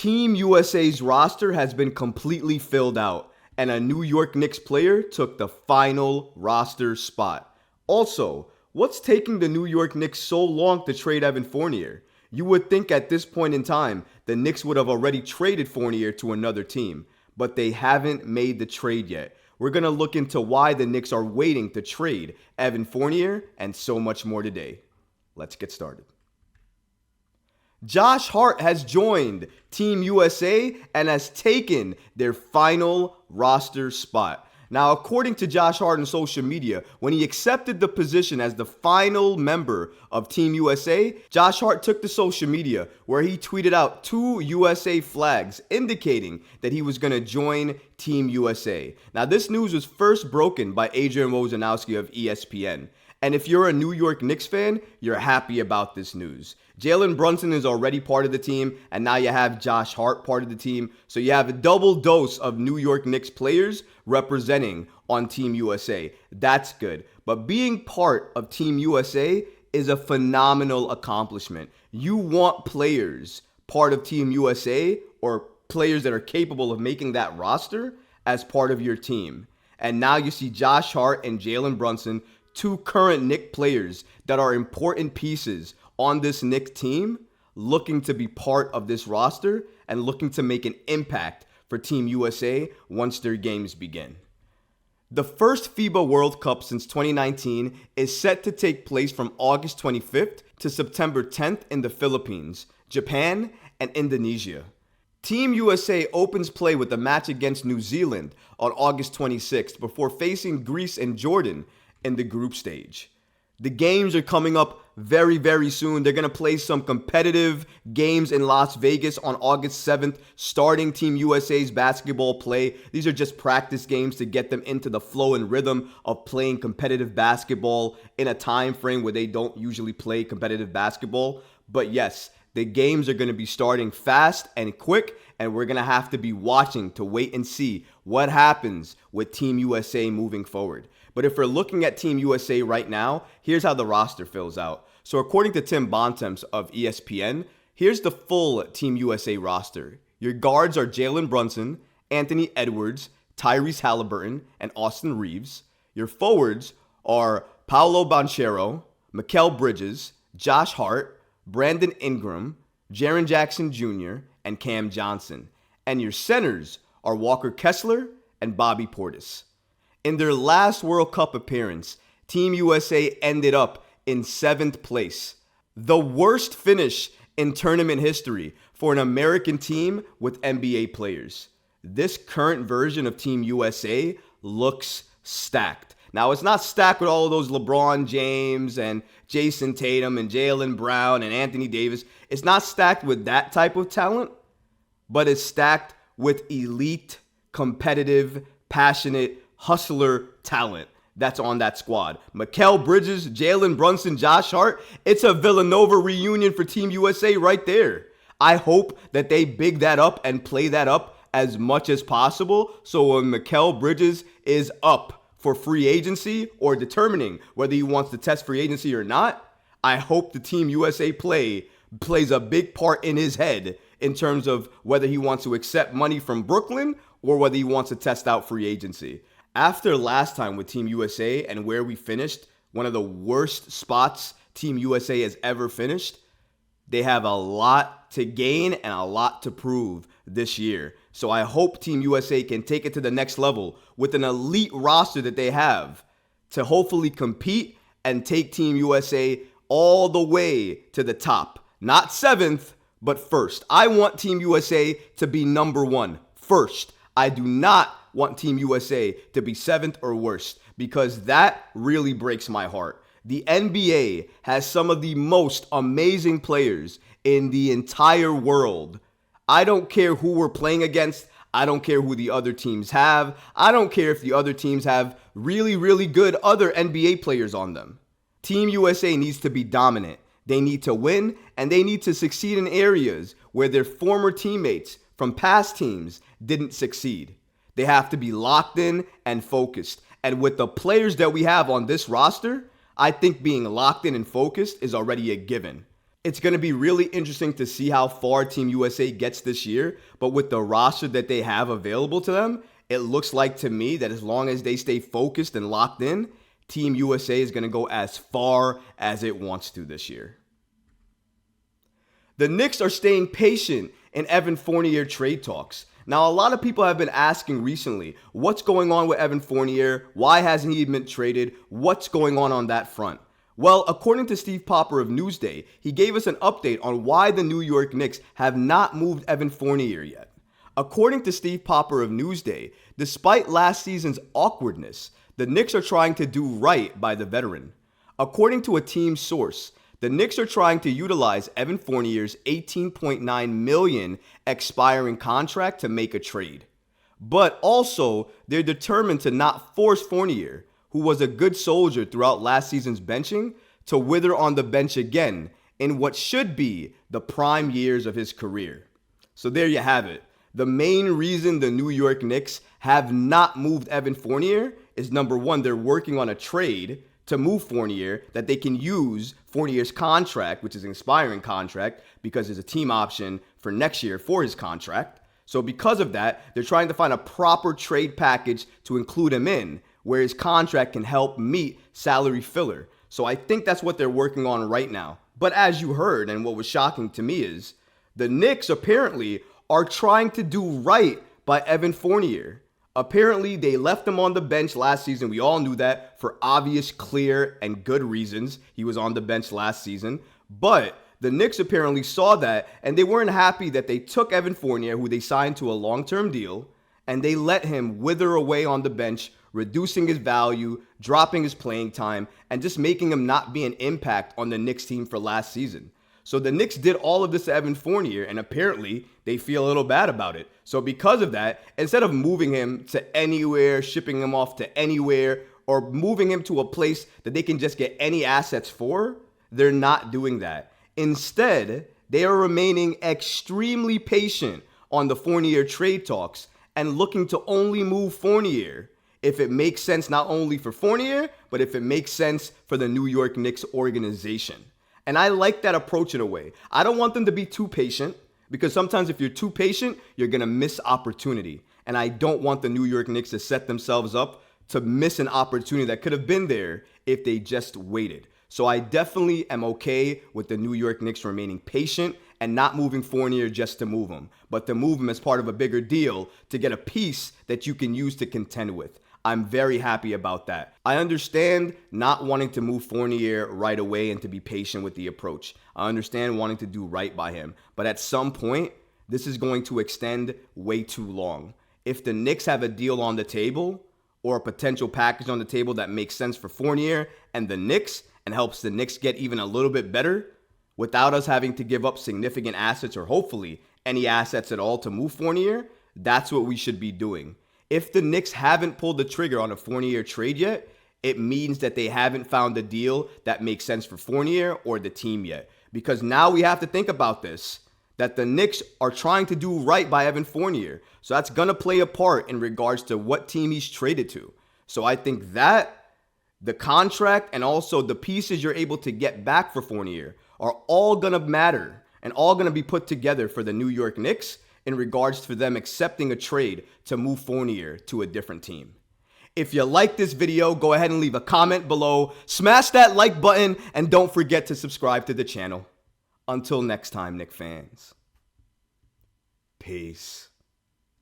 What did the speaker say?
Team USA's roster has been completely filled out, and a New York Knicks player took the final roster spot. Also, what's taking the New York Knicks so long to trade Evan Fournier? You would think at this point in time, the Knicks would have already traded Fournier to another team, but they haven't made the trade yet. We're going to look into why the Knicks are waiting to trade Evan Fournier and so much more today. Let's get started. Josh Hart has joined Team USA and has taken their final roster spot. Now, according to Josh Hart on social media, when he accepted the position as the final member of Team USA, Josh Hart took to social media where he tweeted out 2 USA flags indicating that he was going to join Team USA. Now, this news was first broken by Adrian Wojnarowski of ESPN. And if you're a New York Knicks fan, you're happy about this news. Jalen Brunson is already part of the team, and now you have Josh Hart part of the team. So you have a double dose of New York Knicks players representing on Team USA. That's good. But being part of Team USA is a phenomenal accomplishment. You want players part of Team USA or players that are capable of making that roster as part of your team. And now you see Josh Hart and Jalen Brunson, 2 current Knicks players that are important pieces on this Knicks team, looking to be part of this roster and looking to make an impact for Team USA once their games begin. The first FIBA World Cup since 2019 is set to take place from August 25th to September 10th in the Philippines, Japan, and Indonesia. Team USA opens play with a match against New Zealand on August 26th before facing Greece and Jordan in the group stage. The games are coming up very, very soon. They're going to play some competitive games in Las Vegas on August 7th, starting Team USA's basketball play. These are just practice games to get them into the flow and rhythm of playing competitive basketball in a time frame where they don't usually play competitive basketball. But yes, the games are going to be starting fast and quick, and we're going to have to be watching to wait and see what happens with Team USA moving forward. But if we're looking at Team USA right now, here's how the roster fills out. So according to Tim Bontemps of ESPN, here's the full Team USA roster. Your guards are Jalen Brunson, Anthony Edwards, Tyrese Halliburton, and Austin Reeves. Your forwards are Paolo Banchero, Mikal Bridges, Josh Hart, Brandon Ingram, Jaren Jackson Jr., and Cam Johnson. And your centers are Walker Kessler and Bobby Portis. In their last World Cup appearance, Team USA ended up in 7th place. The worst finish in tournament history for an American team with NBA players. This current version of Team USA looks stacked. Now, it's not stacked with all of those LeBron James and Jason Tatum and Jaylen Brown and Anthony Davis. It's not stacked with that type of talent, but it's stacked with elite, competitive, passionate, hustler talent that's on that squad. Mikal Bridges, Jalen Brunson, Josh Hart. It's a Villanova reunion for Team USA right there. I hope that they big that up and play that up as much as possible. So when Mikal Bridges is up for free agency or determining whether he wants to test free agency or not, I hope the Team USA plays a big part in his head in terms of whether he wants to accept money from Brooklyn or whether he wants to test out free agency. After last time with Team USA and where we finished, one of the worst spots Team USA has ever finished, they have a lot to gain and a lot to prove this year. So I hope Team USA can take it to the next level with an elite roster that they have to hopefully compete and take Team USA all the way to the top. Not 7th, but first. I want Team USA to be number 1 first. I do not want Team USA to be 7th or worse, because that really breaks my heart. The NBA has some of the most amazing players in the entire world. I don't care who we're playing against. I don't care who the other teams have. I don't care if the other teams have really, really good other NBA players on them. Team USA needs to be dominant. They need to win, and they need to succeed in areas where their former teammates from past teams didn't succeed. They have to be locked in and focused. And with the players that we have on this roster, I think being locked in and focused is already a given. It's going to be really interesting to see how far Team USA gets this year, but with the roster that they have available to them, it looks like to me that as long as they stay focused and locked in, Team USA is going to go as far as it wants to this year. The Knicks are staying patient in Evan Fournier trade talks. Now, a lot of people have been asking recently, what's going on with Evan Fournier? Why hasn't he been traded? What's going on that front? Well, according to Steve Popper of Newsday, he gave us an update on why the New York Knicks have not moved Evan Fournier yet. According to Steve Popper of Newsday, despite last season's awkwardness, the Knicks are trying to do right by the veteran. According to a team source, the Knicks are trying to utilize Evan Fournier's $18.9 million expiring contract to make a trade. But also, they're determined to not force Fournier, who was a good soldier throughout last season's benching, to wither on the bench again in what should be the prime years of his career. So there you have it. The main reason the New York Knicks have not moved Evan Fournier is, number one, they're working on a trade to move Fournier that they can use Fournier's contract, which is an expiring contract, because there's a team option for next year for his contract. So because of that, they're trying to find a proper trade package to include him in, where his contract can help meet salary filler. So I think that's what they're working on right now. But as you heard, and what was shocking to me is, the Knicks apparently are trying to do right by Evan Fournier. Apparently, they left him on the bench last season. We all knew that for obvious, clear, and good reasons. He was on the bench last season. But the Knicks apparently saw that, and they weren't happy that they took Evan Fournier, who they signed to a long-term deal, and they let him wither away on the bench, reducing his value, dropping his playing time, and just making him not be an impact on the Knicks team for last season. So the Knicks did all of this to Evan Fournier, and apparently they feel a little bad about it. So because of that, instead of moving him to anywhere, shipping him off to anywhere, or moving him to a place that they can just get any assets for, they're not doing that. Instead, they are remaining extremely patient on the Fournier trade talks and looking to only move Fournier if it makes sense not only for Fournier, but if it makes sense for the New York Knicks organization. And I like that approach in a way. I don't want them to be too patient, because sometimes if you're too patient, you're going to miss opportunity. And I don't want the New York Knicks to set themselves up to miss an opportunity that could have been there if they just waited. So I definitely am okay with the New York Knicks remaining patient and not moving Fournier just to move him, but to move him as part of a bigger deal to get a piece that you can use to contend with. I'm very happy about that. I understand not wanting to move Fournier right away and to be patient with the approach. I understand wanting to do right by him. But at some point, this is going to extend way too long. If the Knicks have a deal on the table or a potential package on the table that makes sense for Fournier and the Knicks and helps the Knicks get even a little bit better without us having to give up significant assets or hopefully any assets at all to move Fournier, that's what we should be doing. If the Knicks haven't pulled the trigger on a Fournier trade yet, it means that they haven't found a deal that makes sense for Fournier or the team yet. Because now we have to think about this, that the Knicks are trying to do right by Evan Fournier. So that's going to play a part in regards to what team he's traded to. So I think that the contract and also the pieces you're able to get back for Fournier are all going to matter and all going to be put together for the New York Knicks in regards to them accepting a trade to move Fournier to a different team. If you like this video, go ahead and leave a comment below, smash that like button, and don't forget to subscribe to the channel. Until next time, Knick fans. Peace.